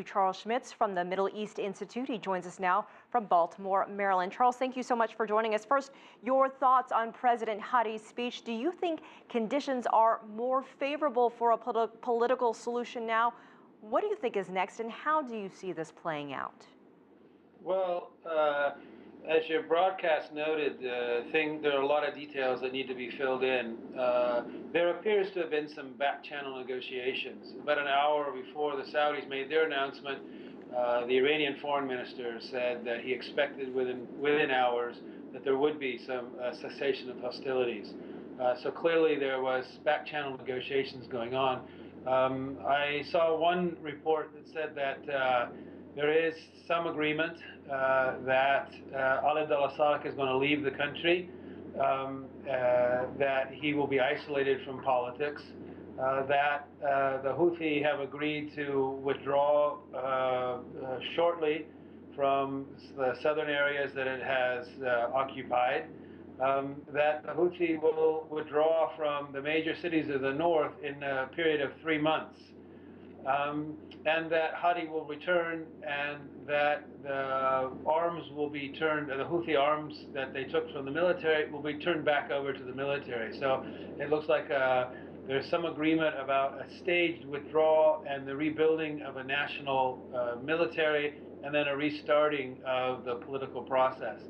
Charles Schmitz from the Middle East Institute. He joins us now from Baltimore, Maryland. Charles, thank you so much for joining us. First, your thoughts on President Hadis' speech. Do you think conditions are more favorable for a political solution now? What do you think is next, and how do you see this playing out? Well, as your broadcast noted, there are a lot of details that need to be filled in. There appears to have been some back-channel negotiations. About an hour before the Saudis made their announcement, the Iranian foreign minister said that he expected within hours that there would be some cessation of hostilities. So clearly there was back-channel negotiations going on. I saw one report that said that there is some agreement that Ali Abdullah is going to leave the country, that he will be isolated from politics, that the Houthi have agreed to withdraw shortly from the southern areas that it has occupied, that the Houthi will withdraw from the major cities of the north in a period of 3 months. And that Hadi will return, and that the arms will be turned, the Houthi arms that they took from the military will be turned back over to the military. So it looks like there's some agreement about a staged withdrawal and the rebuilding of a national military, and then a restarting of the political process.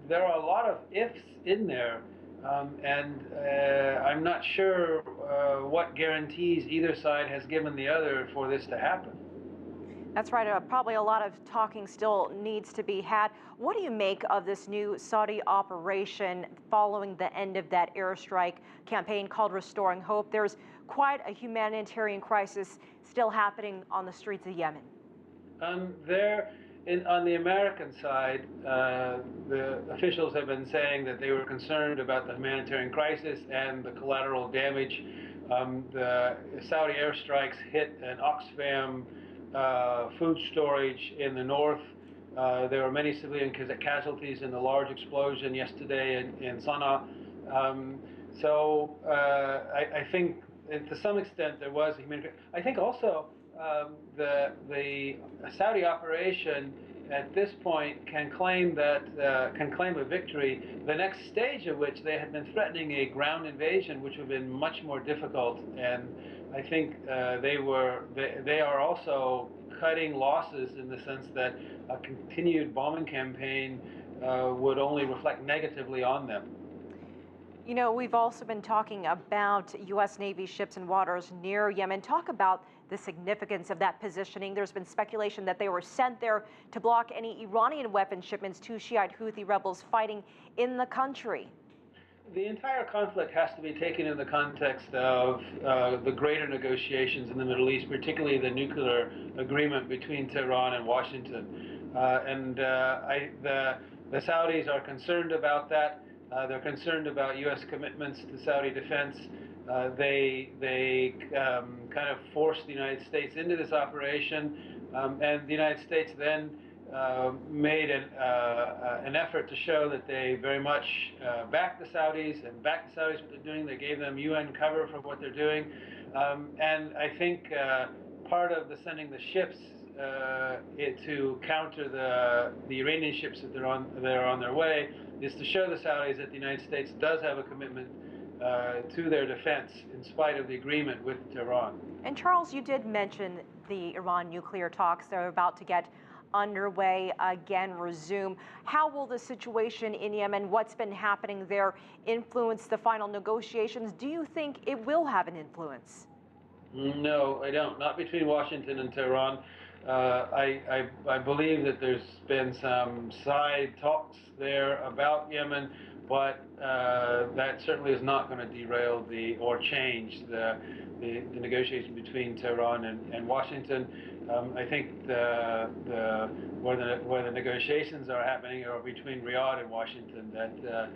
There are a lot of ifs in there. And I'm not sure what guarantees either side has given the other for this to happen. That's right. Probably a lot of talking still needs to be had. What do you make of this new Saudi operation following the end of that airstrike campaign called Restoring Hope? There's quite a humanitarian crisis still happening on the streets of Yemen. On the American side, the officials have been saying that they were concerned about the humanitarian crisis and the collateral damage. The Saudi airstrikes hit an Oxfam food storage in the north. There were many civilian casualties in the large explosion yesterday in Sana'a. So I think to some extent there was a humanitarian. I think also the Saudi operation at this point can claim a victory. The next stage of which they had been threatening a ground invasion, which would have been much more difficult. And I think they are also cutting losses in the sense that a continued bombing campaign would only reflect negatively on them. You know, we've also been talking about U.S. Navy ships in waters near Yemen. Talk about the significance of that positioning. There's been speculation that they were sent there to block any Iranian weapon shipments to Shiite Houthi rebels fighting in the country. The entire conflict has to be taken in the context of the greater negotiations in the Middle East, particularly the nuclear agreement between Tehran and Washington. The Saudis are concerned about that. They're concerned about U.S. commitments to Saudi defense. They kind of forced the United States into this operation, and the United States then made an effort to show that they very much back the Saudis and back the Saudis what they're doing. They gave them UN cover for what they're doing, and I think part of the sending the ships to counter the Iranian ships that are on their way is to show the Saudis that the United States does have a commitment to their defense in spite of the agreement with Tehran. And Charles, you did mention the Iran nuclear talks. They're about to get underway again, resume. How will the situation in Yemen, what's been happening there, influence the final negotiations? Do you think it will have an influence? No, I don't. Not between Washington and Tehran. I believe that there's been some side talks there about Yemen, but that certainly is not going to derail or change the negotiation between Tehran and Washington. I think where the negotiations are happening are between Riyadh and Washington. That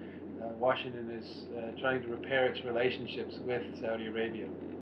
Washington is trying to repair its relationships with Saudi Arabia.